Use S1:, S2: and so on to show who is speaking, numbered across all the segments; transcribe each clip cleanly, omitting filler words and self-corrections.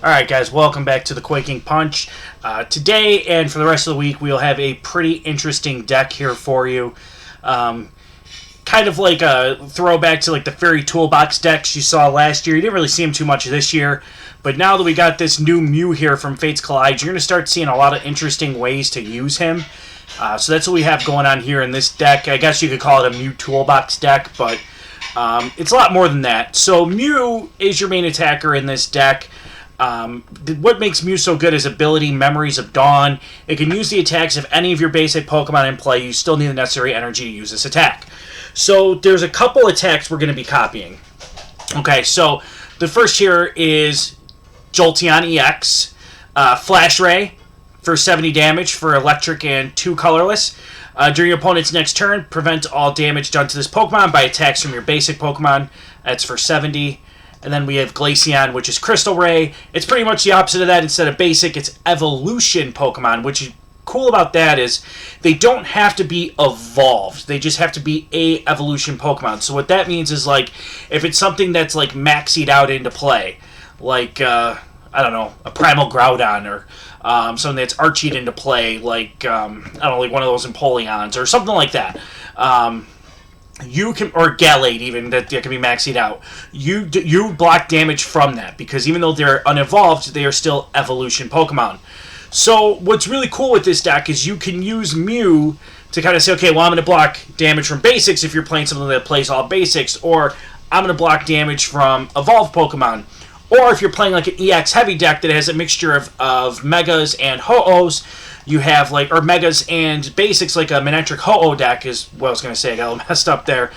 S1: Alright guys, welcome back to the Quaking Punch. Today and for the rest of the week we'll have a pretty interesting deck here for you. Kind of like a throwback to like the Fairy Toolbox decks you saw last year. You didn't really see them too much this year, but now that we got this new Mew here from Fates Collide, you're going to start seeing a lot of interesting ways to use him. So that's what we have going on here in this deck. I guess you could call it a Mew Toolbox deck, but it's a lot more than that. So Mew is your main attacker in this deck. What makes Mew so good is ability, Memories of Dawn. It can use the attacks of any of your basic Pokemon in play. You still need the necessary energy to use this attack. So there's a couple attacks we're going to be copying. Okay, so the first here is Jolteon EX. Flash Ray for 70 damage for electric and 2 colorless. During your opponent's next turn, prevent all damage done to this Pokemon by attacks from your basic Pokemon. That's for 70. And then we have Glaceon, which is Crystal Ray. It's pretty much the opposite of that. Instead of basic, it's evolution Pokemon, which is cool about that is they don't have to be evolved. They just have to be a evolution Pokemon. So what that means is, like, if it's something that's, like, maxied out into play, like, I don't know, a Primal Groudon or something that's archied into play, like, I don't know, like one of those Empoleons or something like that. You can, or Gallade even, that can be maxied out. You block damage from that, because even though they're unevolved, they are still evolution Pokemon. So what's really cool with this deck is you can use Mew to kind of say, okay, well, I'm going to block damage from basics if you're playing something that plays all basics, or I'm going to block damage from evolved Pokemon. Or if you're playing like an EX heavy deck that has a mixture of Megas and Ho-Ohs, you have like, or Megas and Basics, like a Manectric Ho-Oh deck is what I was going to say. I got a little messed up there.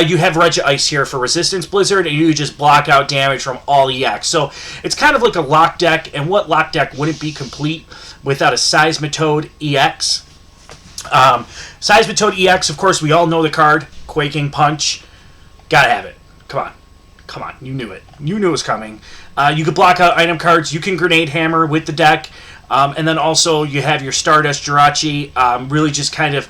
S1: You have Regice here for Resistance Blizzard, and you just block out damage from all EX. So it's kind of like a lock deck, and what lock deck wouldn't be complete without a Seismitoad EX? Seismitoad EX, of course, we all know the card, Quaking Punch. Gotta have it. Come on, you knew it. You knew it was coming. You could block out item cards. You can Grenade Hammer with the deck. And then also you have your Stardust Jirachi, really just kind of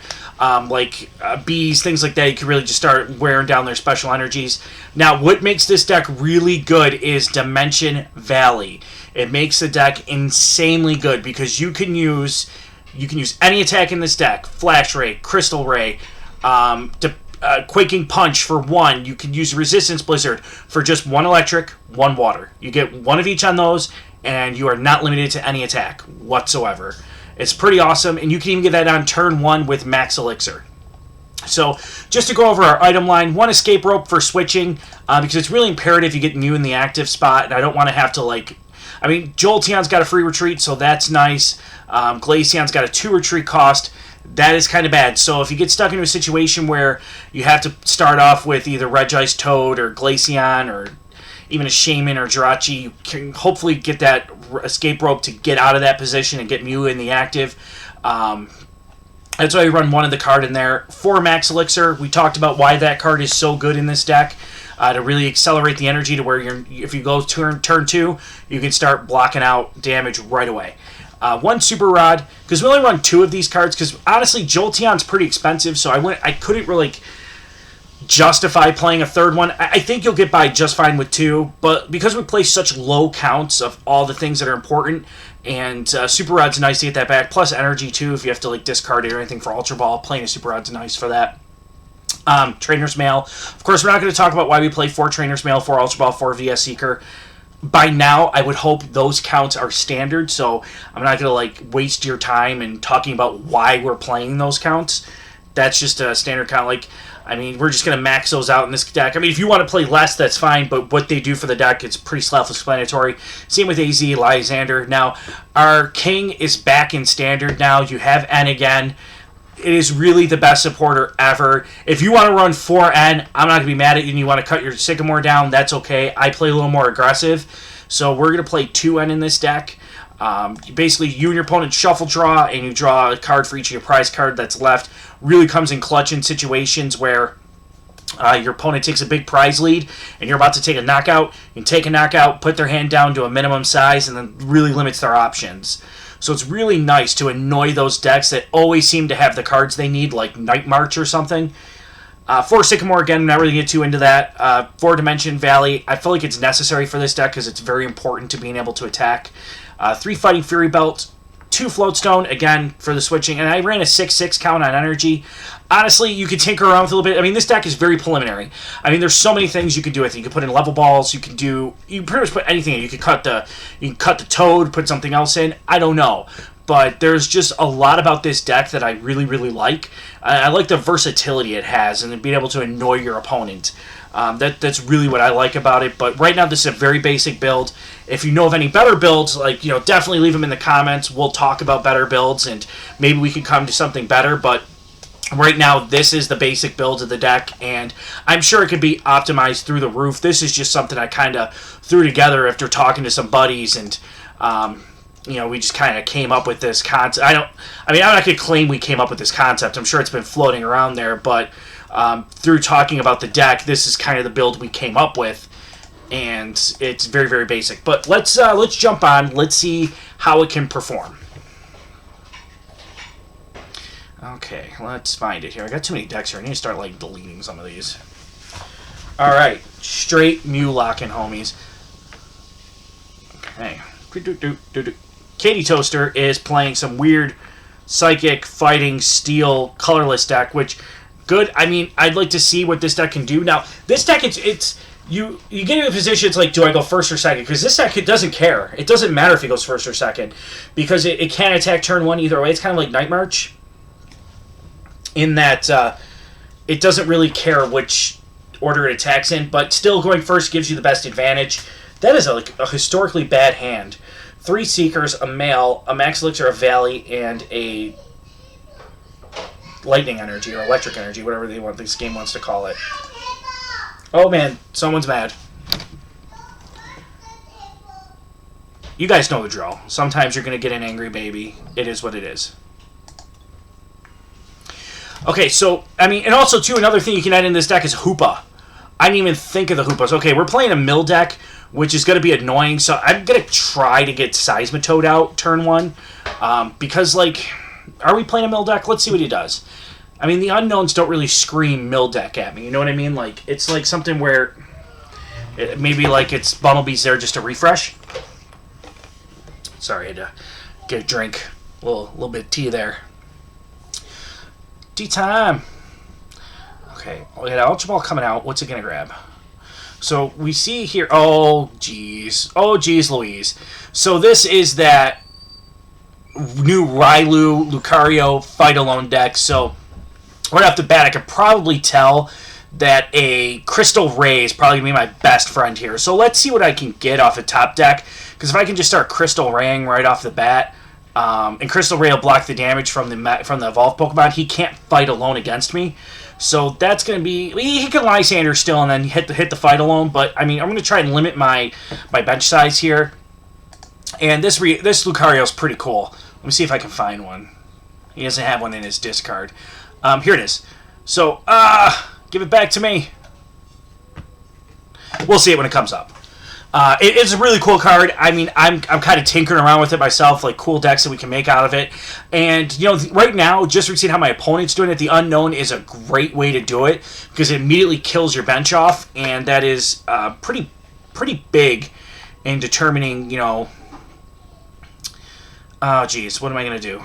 S1: like bees, things like that. You can really just start wearing down their special energies. Now, what makes this deck really good is Dimension Valley. It makes the deck insanely good because you can use any attack in this deck. Flash Ray, Crystal Ray, Quaking Punch for 1. You can use Resistance Blizzard for just 1 electric, 1 water. You get 1 of each on those, and you are not limited to any attack whatsoever. It's pretty awesome, and you can even get that on turn 1 with Max Elixir. So, just to go over our item line, 1 Escape Rope for switching, because it's really imperative you get Mew in the active spot, and I don't want to have to, like... I mean, Jolteon's got a free retreat, so that's nice. Glaceon's got a 2 retreat cost. That is kind of bad. So if you get stuck into a situation where you have to start off with either Regice Toad or Glaceon or even a Shaman or Jirachi, you can hopefully get that Escape Rope to get out of that position and get Mew in the active. That's why you run 1 of the card in there. 4 Max Elixir, we talked about why that card is so good in this deck. To really accelerate the energy to where if you go turn 2, you can start blocking out damage right away. 1 Super Rod, because we only run 2 of these cards, because honestly, Jolteon's pretty expensive, so I couldn't really justify playing a 3rd one. I think you'll get by just fine with 2, but because we play such low counts of all the things that are important, and Super Rod's nice to get that back, plus energy too, if you have to like discard it or anything for Ultra Ball, playing a Super Rod's nice for that. Trainer's Mail. Of course, we're not going to talk about why we play 4 Trainer's Mail, 4 Ultra Ball, 4 VS Seeker. By now, I would hope those counts are standard, so I'm not going to like waste your time in talking about why we're playing those counts. That's just a standard count. Like, I mean, we're just going to max those out in this deck. I mean, if you want to play less, that's fine, but what they do for the deck, it's pretty self-explanatory. Same with AZ, Lysander. Now, our King is back in standard now. You have N again. It is really the best supporter ever. If you want to run 4N, I'm not going to be mad at you, and you want to cut your Sycamore down, that's okay. I play a little more aggressive, so we're going to play 2N in this deck. Basically, you and your opponent shuffle draw, and you draw a card for each of your prize card that's left. Really comes in clutch in situations where your opponent takes a big prize lead, and you're about to take a knockout. You can take a knockout, put their hand down to a minimum size, and then really limits their options. So it's really nice to annoy those decks that always seem to have the cards they need, like Night March or something. For Sycamore, again, I'm not really get too into that. For Dimension Valley, I feel like it's necessary for this deck because it's very important to being able to attack. 3 Fighting Fury Belt, 2 Floatstone, again, for the switching. And I ran a 6/6 count on energy. Honestly, you could tinker around with a little bit. I mean, this deck is very preliminary. I mean, there's so many things you could do with it. You could put in level balls. You can pretty much put anything in. You can cut the Toad, put something else in. I don't know. But there's just a lot about this deck that I really, really like. I like the versatility it has and being able to annoy your opponent. That's really what I like about it. But right now, this is a very basic build. If you know of any better builds, definitely leave them in the comments. We'll talk about better builds, and maybe we can come to something better. But right now, this is the basic build of the deck, and I'm sure it could be optimized through the roof. This is just something I kind of threw together after talking to some buddies, and we just kind of came up with this concept. I'm not going to claim we came up with this concept. I'm sure it's been floating around there, but through talking about the deck, this is kind of the build we came up with, and it's very, very basic. But let's jump on. Let's see how it can perform. Okay, let's find it here. I got too many decks here. I need to start deleting some of these. All right, straight Mulocking, homies. Okay. Katie Toaster is playing some weird psychic fighting steel colorless deck, which good. I mean, I'd like to see what this deck can do. Now, this deck it's you get in a position, it's like, do I go first or second? Because this deck, it doesn't care. It doesn't matter if it goes first or second, because it can't attack turn 1 either way. It's kind of like Night March in that it doesn't really care which order it attacks in, but still going first gives you the best advantage. That is a historically bad hand. 3 Seekers, a Mail, a Max Elixir, a Valley, and a Lightning Energy, or Electric Energy, whatever this game wants to call it. Oh man, someone's mad. You guys know the drill. Sometimes you're going to get an angry baby. It is what it is. Okay, so, and also, too, another thing you can add in this deck is Hoopa. I didn't even think of the Hoopas. Okay, we're playing a mill deck, which is going to be annoying, so I'm going to try to get Seismitoad out turn 1, because, are we playing a mill deck? Let's see what he does. I mean, the unknowns don't really scream mill deck at me, you know what I mean? It's something where, maybe it's Bumblebee's there just to refresh. Sorry, I had to get a drink. A little bit of tea there. Tea time! Okay, we got Ultra Ball coming out. What's it going to grab? So we see here... Oh, geez. Oh, geez, Louise. So this is that new Railu, Lucario, Fight Alone deck. So right off the bat, I could probably tell that a Crystal Ray is probably going to be my best friend here. So let's see what I can get off the top deck. Because if I can just start Crystal Raying right off the bat... and Crystal Ray will block the damage from the evolved Pokemon. He can't fight alone against me, so that's going to be... He can Lysander still and then hit the fight alone, but I'm going to try and limit my bench size here. And this Lucario is pretty cool. Let me see if I can find one. He doesn't have one in his discard. Here it is. So, give it back to me. We'll see it when it comes up. It's a really cool card. I mean, I'm kind of tinkering around with it myself, cool decks that we can make out of it. And, right now, just seeing how my opponent's doing it, the Unknown is a great way to do it because it immediately kills your bench off, and that is pretty big in determining, Oh, geez, what am I going to do?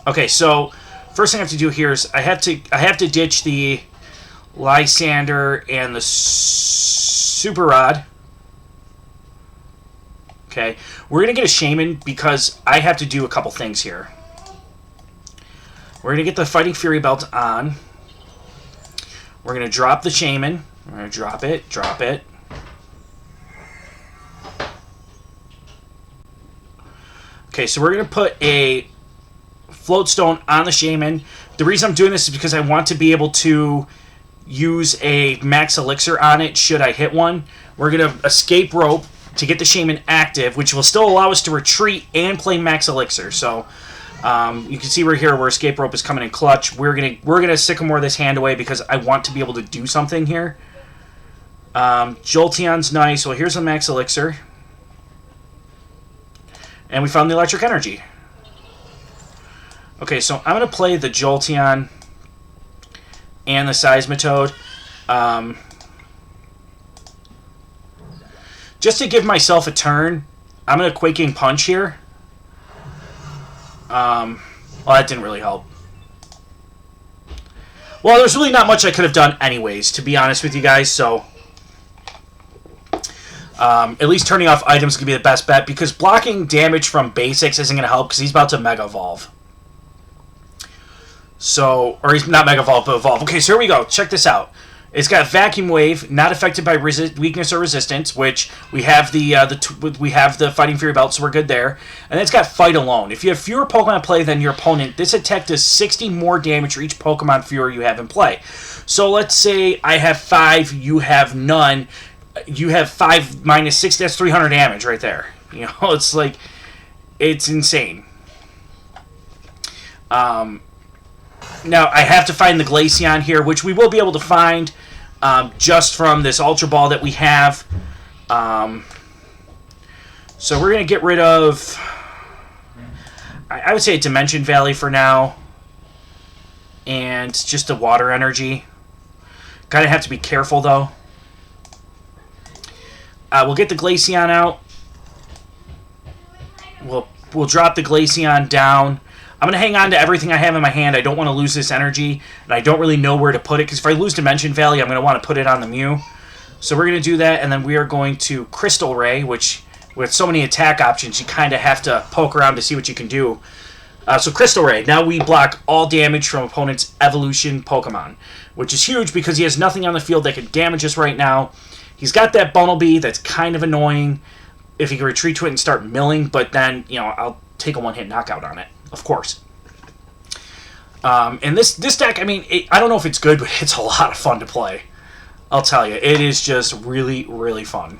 S1: Okay, so first thing I have to do here is I have to ditch the Lysander and the Super Rod. Okay, we're going to get a Shaman because I have to do a couple things here. We're going to get the Fighting Fury Belt on. We're going to drop the Shaman. We're going to drop it. Okay, so we're going to put a Floatstone on the Shaman. The reason I'm doing this is because I want to be able to use a Max Elixir on it should I hit one. We're going to Escape Rope to get the Shaman active, which will still allow us to retreat and play Max Elixir. So you can see right here where Escape Rope is coming in clutch. We're gonna Sycamore this hand away because I want to be able to do something here. Jolteon's nice. Well, here's a Max Elixir, and we found the Electric Energy. Okay, so I'm gonna play the Jolteon and the Seismitoad. Just to give myself a turn, I'm going to Quaking Punch here. Well, that didn't really help. Well, there's really not much I could have done anyways, to be honest with you guys, so... at least turning off items is going to be the best bet, because blocking damage from basics isn't going to help, because he's about to Mega Evolve. So, or he's not Mega Evolve, but Evolve. Okay, so here we go. Check this out. It's got Vacuum Wave, not affected by weakness or resistance, which we have the Fighting Fury Belt, so we're good there. And then it's got Fight Alone. If you have fewer Pokemon in play than your opponent, this attack does 60 more damage for each Pokemon fewer you have in play. So let's say I have 5, you have none. You have 5 minus 6, that's 300 damage right there. You know, it's like, it's insane. Now, I have to find the Glaceon here, which we will be able to find just from this Ultra Ball that we have. So we're going to get rid of, I would say, Dimension Valley for now. And just the Water Energy. Kind of have to be careful, though. We'll get the Glaceon out. We'll drop the Glaceon down. I'm going to hang on to everything I have in my hand. I don't want to lose this energy, and I don't really know where to put it, because if I lose Dimension Valley, I'm going to want to put it on the Mew. So we're going to do that, and then we are going to Crystal Ray, which, with so many attack options, you kind of have to poke around to see what you can do. So Crystal Ray. Now we block all damage from opponent's evolution Pokemon, which is huge because he has nothing on the field that can damage us right now. He's got that Bunnelby that's kind of annoying if he can retreat to it and start milling, but then, you know, I'll take a one-hit knockout on it. Of course. And this deck, I mean, I don't know if it's good, but it's a lot of fun to play. I'll tell you, it is just really, really fun.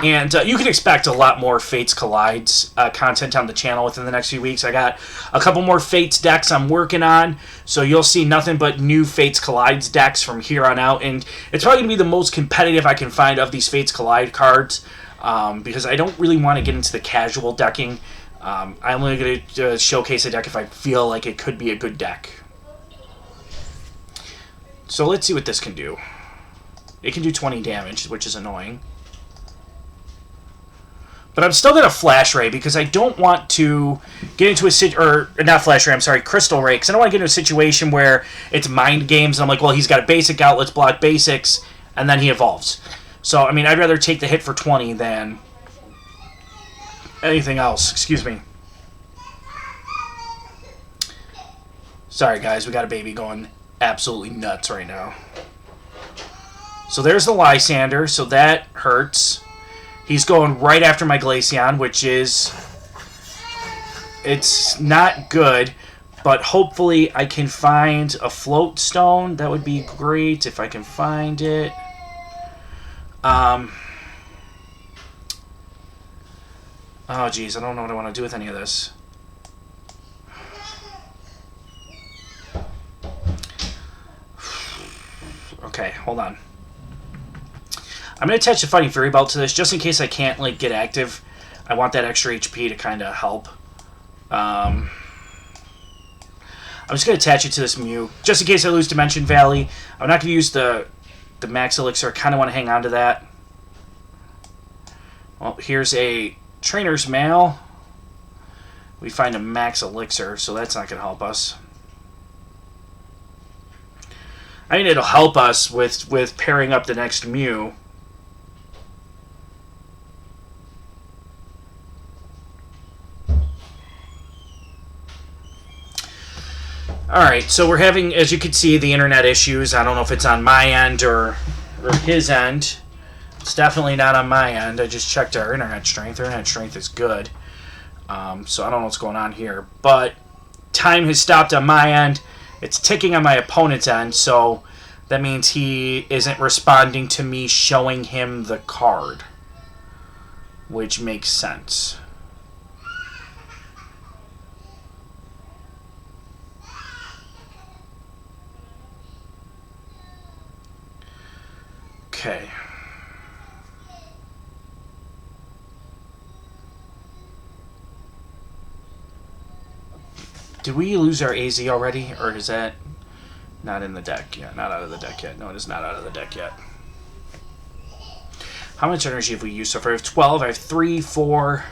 S1: And you can expect a lot more Fates Collides content on the channel within the next few weeks. I got a couple more Fates decks I'm working on, so you'll see nothing but new Fates Collides decks from here on out. And it's probably going to be the most competitive I can find of these Fates Collide cards, because I don't really want to get into the casual decking. I'm only going to showcase a deck if I feel like it could be a good deck. So let's see what this can do. It can do 20 damage, which is annoying. But I'm still going to Flash Ray because I don't want to get into not Flash Ray, I'm sorry, Crystal Ray, because I don't want to get into a situation where it's mind games and I'm like, well, he's got a basic out, let's block basics, and then he evolves. So, I mean, I'd rather take the hit for 20 than anything else. Excuse me. Sorry, guys. We got a baby going absolutely nuts right now. So there's the Lysander. So that hurts. He's going right after my Glaceon, which is... It's not good, but hopefully I can find a Float Stone. That would be great if I can find it. Oh, geez, I don't know what I want to do with any of this. Okay, hold on. I'm going to attach the Fighting Fury Belt to this, just in case I can't, like, get active. I want that extra HP to kind of help. I'm just going to attach it to this Mew, just in case I lose Dimension Valley. I'm not going to use the Max Elixir. I kind of want to hang on to that. Well, here's a Trainer's Mail. We find a Max Elixir, so that's not going to help us. I mean, it'll help us with pairing up the next Mew. Alright, so we're having, as you can see, the internet issues. I don't know if it's on my end or his end. It's definitely not on my end. I just checked our internet strength. Our internet strength is good. So I don't know what's going on here. But time has stopped on my end. It's ticking on my opponent's end, so that means he isn't responding to me showing him the card, which makes sense. Okay. Did we lose our AZ already, or is that... Not in the deck. Yeah, not out of the deck yet. No, it is not out of the deck yet. How much energy have we used so far? I have 12. I have 3, 4,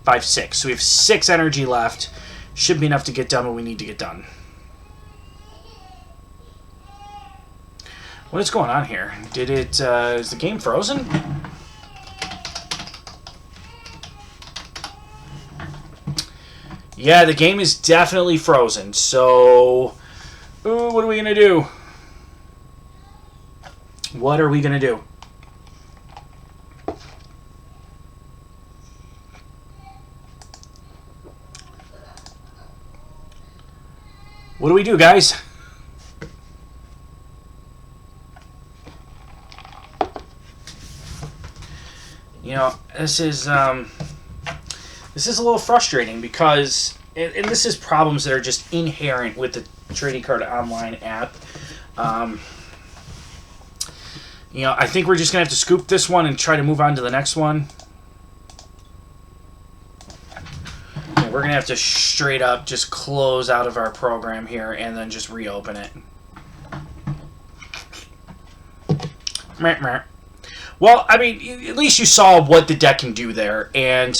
S1: 5, 6. So we have 6 energy left. Should be enough to get done what we need to get done. What is going on here? Did it... is the game frozen? Yeah, the game is definitely frozen. So... ooh, what are we going to do? What are we going to do? What do we do, guys? You know, this is a little frustrating because, and this is problems that are just inherent with the Trading Card Online app. You know, I think we're just going to have to scoop this one and try to move on to the next one. And we're going to have to straight up just close out of our program here and then just reopen it. Well, I mean, at least you saw what the deck can do there. And,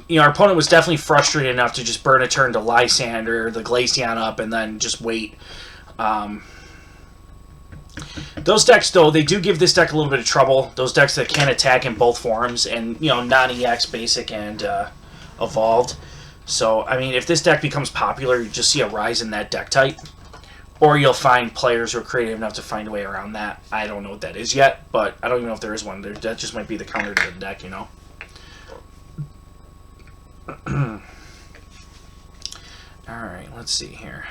S1: you know, our opponent was definitely frustrated enough to just burn a turn to Lysander, the Glaceon up, and then just wait. Those decks, though, they do give this deck a little bit of trouble. Those decks that can attack in both forms and, you know, non-EX, basic, and evolved. So, I mean, if this deck becomes popular, you just see a rise in that deck type. Or you'll find players who are creative enough to find a way around that. I don't know what that is yet, but I don't even know if there is one. That just might be the counter to the deck, you know? Alright, let's see here.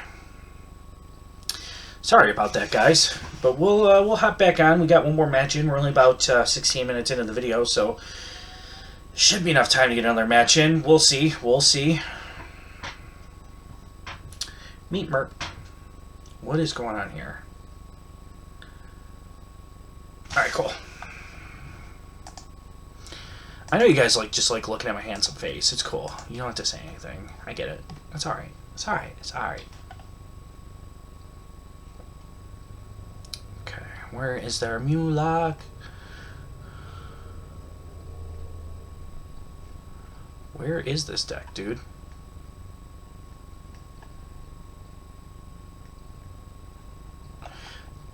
S1: Sorry about that, guys. But we'll hop back on. We got one more match in. We're only about 16 minutes into the video, so should be enough time to get another match in. We'll see. We'll see. Meet Merc. What is going on here? Alright, cool. I know you guys just like looking at my handsome face. It's cool. You don't have to say anything. I get it. It's alright. It's alright. It's alright. Okay, where is there a Mulak? Where is this deck, dude?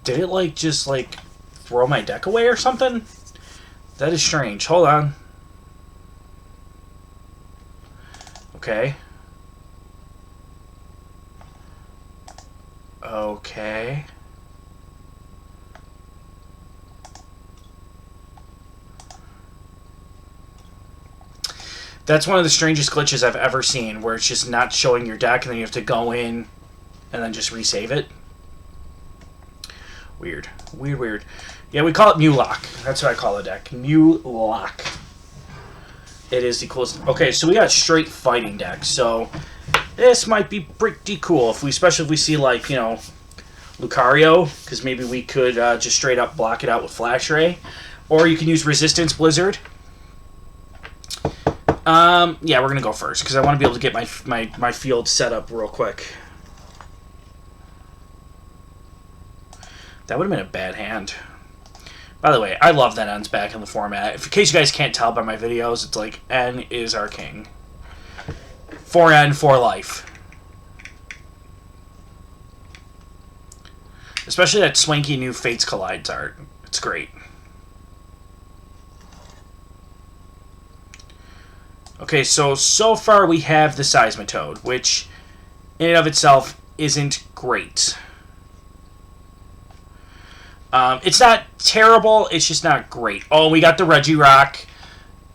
S1: Did it, just throw my deck away or something? That is strange. Hold on. Okay. Okay. That's one of the strangest glitches I've ever seen, where it's just not showing your deck, and then you have to go in and then just resave it. Weird. Weird, weird. Yeah, we call it Mulak. That's what I call the deck. Mulak. It is the coolest. Okay, so we got straight fighting deck. So this might be pretty cool, especially if we see, you know, Lucario, because maybe we could just straight up block it out with Flash Ray. Or you can use Resistance Blizzard. Yeah, we're going to go first, because I want to be able to get my field set up real quick. That would have been a bad hand. By the way, I love that N's back in the format. In case you guys can't tell by my videos, it's like N is our king. 4N for life. Especially that swanky new Fates Collides art. It's great. Okay, so far we have the Seismitoad, which in and of itself isn't great. It's not terrible, it's just not great. Oh, we got the Regirock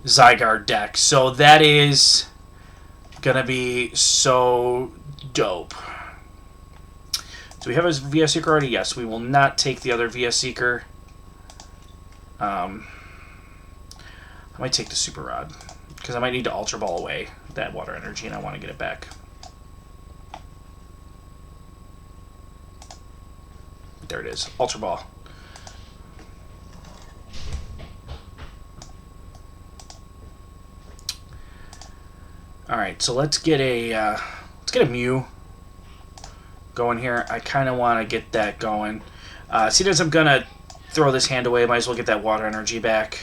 S1: Zygarde deck, so that is gonna be so dope. Do we have a VS Seeker already? Yes, we will not take the other VS Seeker. I might take the Super Rod, because I might need to Ultra Ball away that water energy, and I want to get it back. There it is, Ultra Ball. All right, so let's get a Mew. going here. I kind of want to get that going. Seeing as I'm going to throw this hand away, might as well get that water energy back.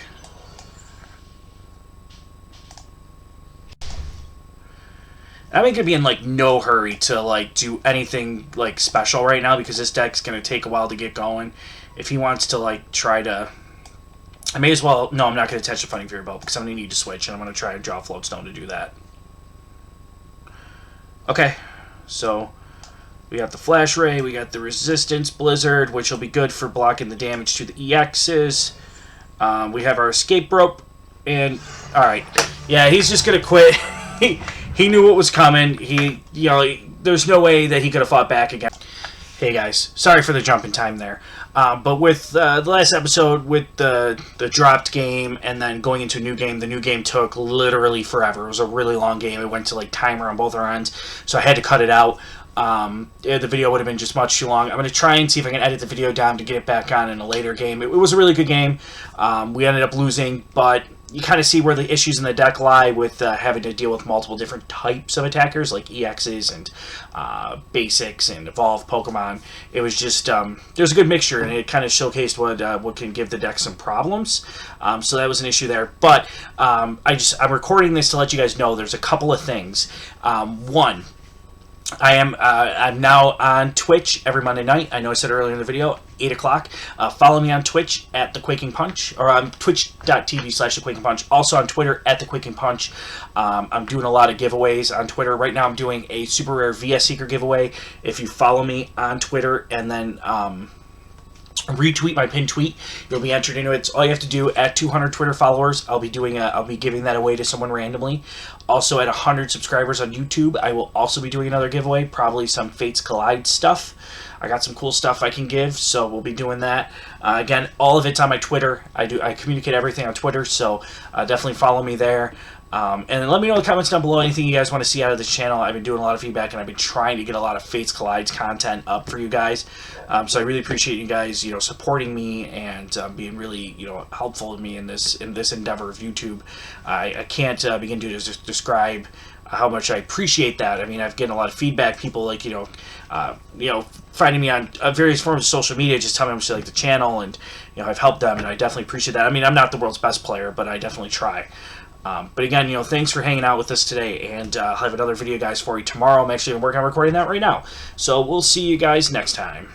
S1: I'm going to be in, like, no hurry to, like, do anything, like, special right now because this deck's going to take a while to get going. If he wants to, like, try to... I may as well... No, I'm not going to touch the Fighting Fury Belt because I'm going to need to switch, and I'm going to try and draw Floatstone to do that. Okay, so we got the Flash Ray, we got the Resistance Blizzard, which will be good for blocking the damage to the EXs. We have our Escape Rope, and... Alright, yeah, he's just going to quit. He knew what was coming. There's no way that he could have fought back again. Hey guys, sorry for the jump in time there. But with the last episode, with the dropped game and then going into a new game, the new game took literally forever. It was a really long game. It went to like timer on both our ends, so I had to cut it out. The video would have been just much too long. I'm going to try and see if I can edit the video down to get it back on in a later game. It was a really good game. We ended up losing, but you kind of see where the issues in the deck lie with having to deal with multiple different types of attackers, like EXs and basics and evolved Pokemon. It was just, there's a good mixture, and it kind of showcased what can give the deck some problems. So that was an issue there. But I'm recording this to let you guys know there's a couple of things. One, I'm now on Twitch every Monday night. I know I said earlier in the video, 8 o'clock. Follow me on Twitch at The Quaking Punch, or on twitch.tv/The Quaking Punch. Also on Twitter at The Quaking Punch. I'm doing a lot of giveaways on Twitter. Right now I'm doing a super rare VS Seeker giveaway. If you follow me on Twitter and then retweet my pinned tweet, you'll be entered into it. All you have to do at 200 Twitter followers, I'll be giving that away to someone randomly. Also at 100 subscribers on YouTube, I will also be doing another giveaway, probably some Fates Collide stuff. I got some cool stuff I can give, so we'll be doing that. Again, all of it's on my Twitter. I communicate everything on Twitter, so definitely follow me there. And then let me know in the comments down below anything you guys want to see out of this channel. I've been doing a lot of feedback, and I've been trying to get a lot of Fates Collides content up for you guys. So I really appreciate you guys, supporting me and being really, helpful to me in this endeavor of YouTube. I can't begin to describe how much I appreciate that. I mean, I've gotten a lot of feedback. People like, finding me on various forms of social media, just telling me how much they like the channel, and I've helped them, and I definitely appreciate that. I mean, I'm not the world's best player, but I definitely try. But again, thanks for hanging out with us today, and I'll have another video, guys, for you tomorrow. I'm actually working on recording that right now. So we'll see you guys next time.